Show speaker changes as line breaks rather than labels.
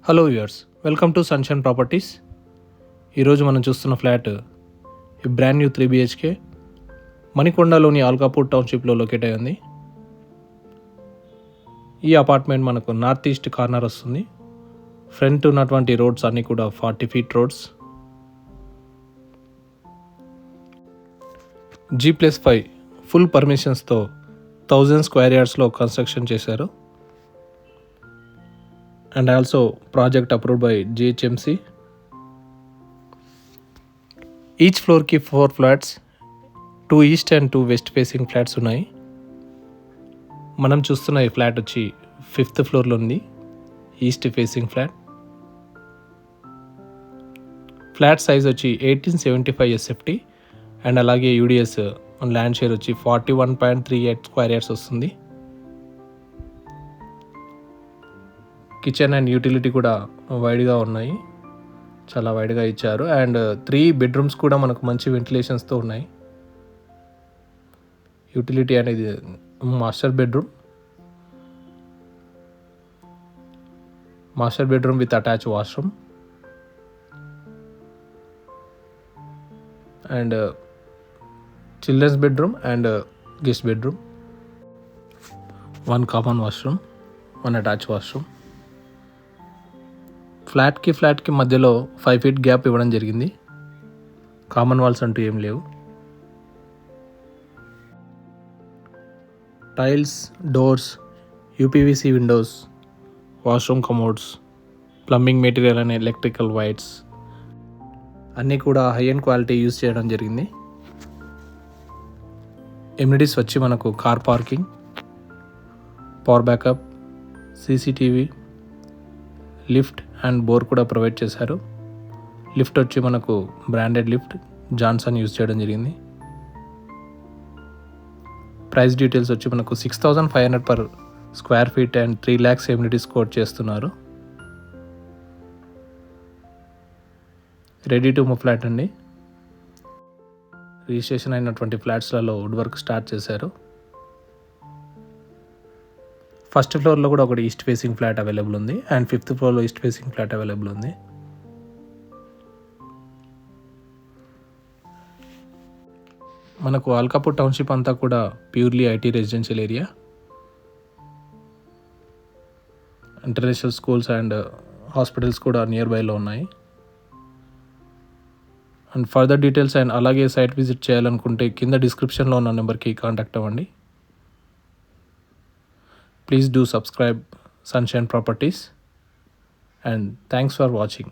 Hello viewers, welcome to Sunshine Properties. ఈరోజు మనం చూస్తున్న ఫ్లాట్ ఈ బ్రాండ్ న్యూ 3 BHK మణికొండలోని ఆల్కాపూర్ టౌన్షిప్లో లొకేట్ అయి ఉంది. ఈ అపార్ట్మెంట్ మనకు నార్త్ ఈస్ట్ కార్నర్ వస్తుంది. ఫ్రంట్ ఉన్నటువంటి రోడ్స్ అన్నీ కూడా 40 feet రోడ్స్. G+5 ఫుల్ పర్మిషన్స్తో 1000 square yardsలో కన్స్ట్రక్షన్ చేశారు. And also project approved by GHMC. Each floor ki 4 flats, 2 east and 2 west facing flats ఉన్నాయి. మనం చూస్తున్న ఈ ఫ్లాట్ వచ్చి 5th ఫ్లోర్లో ఉంది, east facing flat. Flat size వచ్చి 1875 SFT అండ్ అలాగే UDS ల్యాండ్ షేర్ వచ్చి 41.38 square yards వస్తుంది. కిచెన్ అండ్ యూటిలిటీ కూడా వైడ్గా ఉన్నాయి, చాలా వైడ్గా ఇచ్చారు. అండ్ 3 bedrooms కూడా మనకు మంచి వెంటిలేషన్స్తో ఉన్నాయి. యూటిలిటీ అనేది master bedroom with attach washroom and children's bedroom and guest bedroom, 1 common washroom, 1 attach washroom. ఫ్లాట్కి మధ్యలో 5 feet గ్యాప్ ఇవ్వడం జరిగింది. కామన్ వాల్స్ అంటూ ఏం లేవు. Tiles, doors, UPVC Windows, washroom commodes, plumbing material and electrical wires అన్నీ కూడా హై అండ్ క్వాలిటీ యూజ్ చేయడం జరిగింది. ఎమ్యూనిటీస్ వచ్చి మనకు car parking, power backup, CCTV, lift and bore కూడా ప్రొవైడ్ చేశారు. లిఫ్ట్ వచ్చి మనకు బ్రాండెడ్ లిఫ్ట్ జాన్సన్ యూజ్ చేయడం జరిగింది. ప్రైస్ డీటెయిల్స్ వచ్చి మనకు 6500 per square feet అండ్ 3 lakhs ఎమ్యూనిటీస్ కోట్ చేస్తున్నారు. రెడీ టు మూవ్ ఫ్లాట్ అండి. రిజిస్ట్రేషన్ అయినటువంటి ఫ్లాట్స్లలో వుడ్ వర్క్ స్టార్ట్ చేశారు. ఫస్ట్ ఫ్లోర్లో కూడా ఒకటి ఈస్ట్ ఫేసింగ్ ఫ్లాట్ అవైలబుల్ ఉంది అండ్ 5th ఫ్లోర్లో ఈస్ట్ ఫేసింగ్ ఫ్లాట్ అవైలబుల్ ఉంది. మనకు ఆల్కాపూర్ టౌన్షిప్ అంతా కూడా purely IT residential area. International schools and hospitals కూడా నియర్ బైలో ఉన్నాయి. అండ్ ఫర్దర్ డీటెయిల్స్ అండ్ అలాగే సైట్ విజిట్ చేయాలనుకుంటే కింద డిస్క్రిప్షన్లో ఉన్న నెంబర్కి కాంటాక్ట్ అవ్వండి. Please do subscribe Sunshine Properties and thanks for watching.